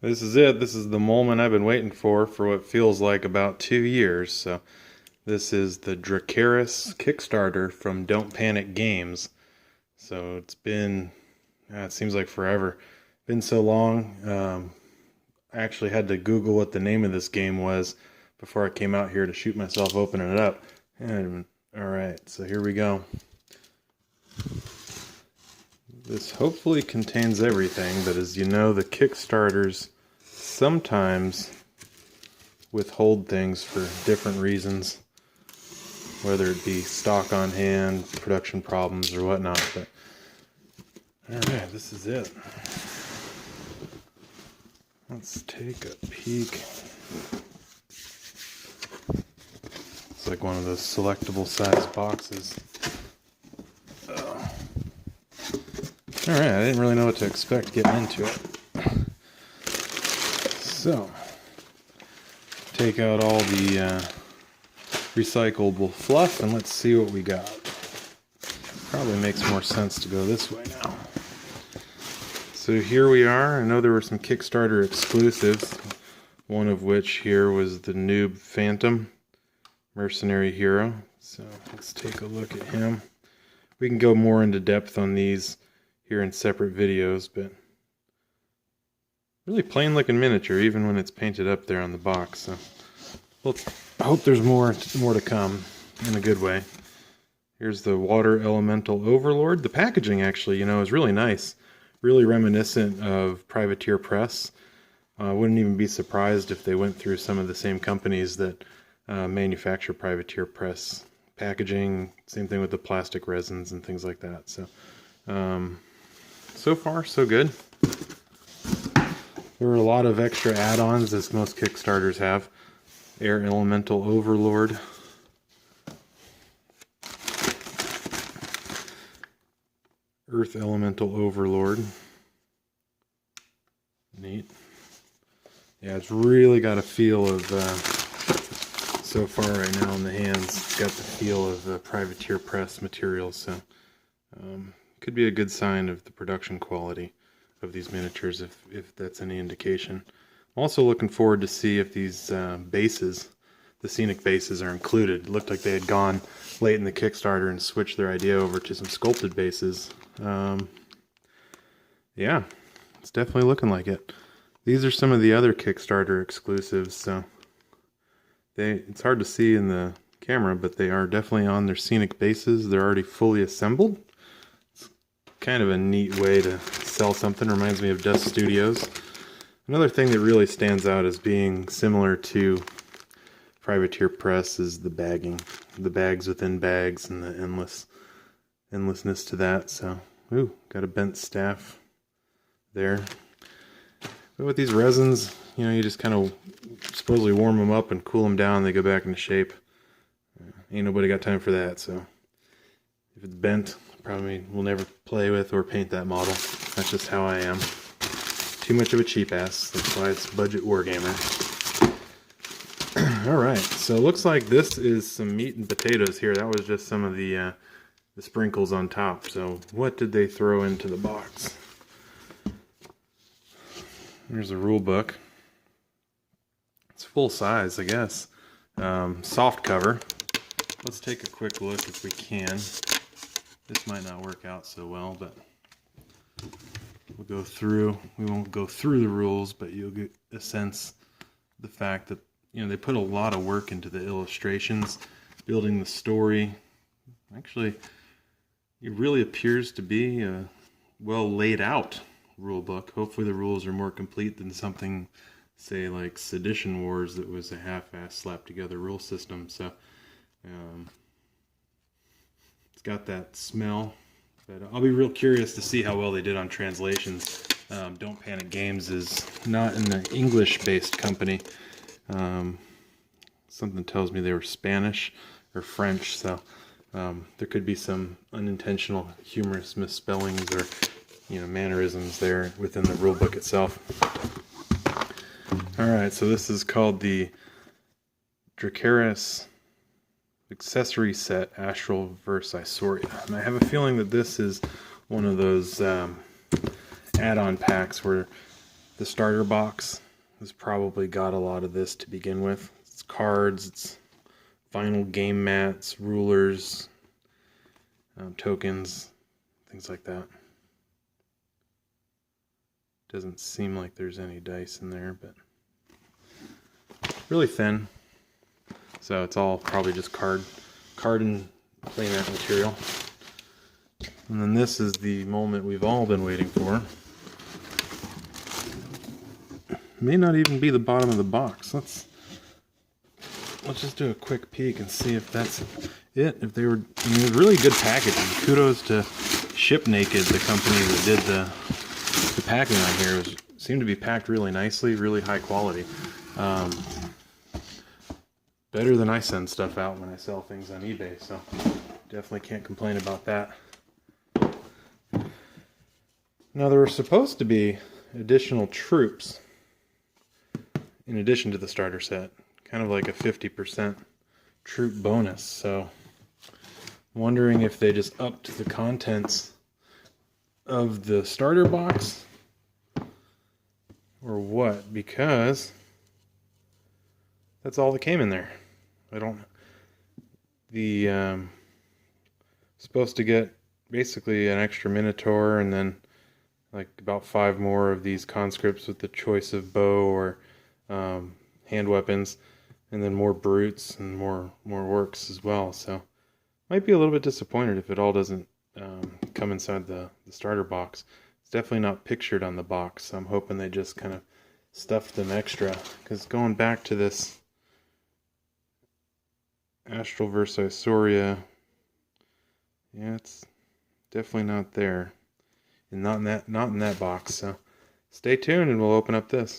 This is it. This is the moment I've been waiting for what feels like about 2 years. So this is the Drakerys Kickstarter from Don't Panic Games. So it's been, it seems like forever. Been so long. I actually had to Google what the name of this game was before I came out here to shoot myself opening it up. And all right, so here we go. This hopefully contains everything, but as you know, the Kickstarters sometimes withhold things for different reasons, whether it be stock on hand, production problems, or whatnot. But alright, this is it. Let's take a peek. It's like one of those selectable size boxes. Alright, I didn't really know what to expect getting into it. So, take out all the recyclable fluff and let's see what we got. Probably makes more sense to go this way now. So here we are. I know there were some Kickstarter exclusives, one of which here was the Noob Phantom Mercenary Hero. So let's take a look at him. We can go more into depth on these here in separate videos, but really plain looking miniature even when it's painted up there on the box. So well, I hope there's more to come in a good way. Here's the Water Elemental Overlord. The packaging actually, is really nice. Really reminiscent of Privateer Press. I wouldn't even be surprised if they went through some of the same companies that manufacture Privateer Press packaging. Same thing with the plastic resins and things like that. So, so far, so good. There were a lot of extra add-ons, as most Kickstarters have. Air Elemental Overlord. Earth Elemental Overlord. Neat. Yeah, it's really got a feel of, so far right now in the hands, it's got the feel of the Privateer Press material, so could be a good sign of the production quality of these miniatures if that's any indication. I'm also looking forward to see if these bases, the scenic bases, are included. It looked like they had gone late in the Kickstarter and switched their idea over to some sculpted bases. Yeah, it's definitely looking like it. These are some of the other Kickstarter exclusives, so it's hard to see in the camera, but they are definitely on their scenic bases. They're already fully assembled. It's kind of a neat way to sell something. Reminds me of Dust Studios. Another thing that really stands out as being similar to Privateer Press is the bagging. The bags within bags and the endlessness to that. So, ooh, got a bent staff there. But with these resins, you just kind of supposedly warm them up and cool them down, they go back into shape. Ain't nobody got time for that, so if it's bent, probably will never play with or paint that model. That's just how I am. Too much of a cheap ass. That's why it's budget wargamer. Alright, so it looks like this is some meat and potatoes here. That was just some of the sprinkles on top. So what did they throw into the box? Here's a rule book. It's full size, I guess. Soft cover. Let's take a quick look if we can. This might not work out so well, but we'll go through. We won't go through the rules, but you'll get a sense of the fact that they put a lot of work into the illustrations, building the story. Actually, it really appears to be a well laid out rule book. Hopefully the rules are more complete than something, say, like Sedition Wars that was a half-ass slapped together rule system. So it's got that smell, but I'll be real curious to see how well they did on translations. Don't Panic Games is not an English-based company. Something tells me they were Spanish or French, so there could be some unintentional humorous misspellings or mannerisms there within the rulebook itself. Alright, so this is called the Drakerys Accessory Set Astral vs. Isoria. And I have a feeling that this is one of those add-on packs where the starter box has probably got a lot of this to begin with. It's cards, it's vinyl game mats, rulers, tokens, things like that. Doesn't seem like there's any dice in there, but really thin. So it's all probably just card and playmat material. And then this is the moment we've all been waiting for. May not even be the bottom of the box. Let's just do a quick peek and see if that's it. If they were, I mean, it was really good packaging. Kudos to Ship Naked, the company that did the packing on here. It seemed to be packed really nicely, really high quality. Better than I send stuff out when I sell things on eBay, so definitely can't complain about that. Now there were supposed to be additional troops in addition to the starter set, kind of like a 50% troop bonus, so I'm wondering if they just upped the contents of the starter box or what, because that's all that came in there. Supposed to get basically an extra Minotaur and then like about 5 more of these conscripts with the choice of bow or hand weapons, and then more brutes and more orcs as well. So might be a little bit disappointed if it all doesn't come inside the starter box. It's definitely not pictured on the box, so I'm hoping they just kind of stuffed them extra, because going back to this Astral versus Soria, yeah, it's definitely not there, and not in that box. So stay tuned and we'll open up this.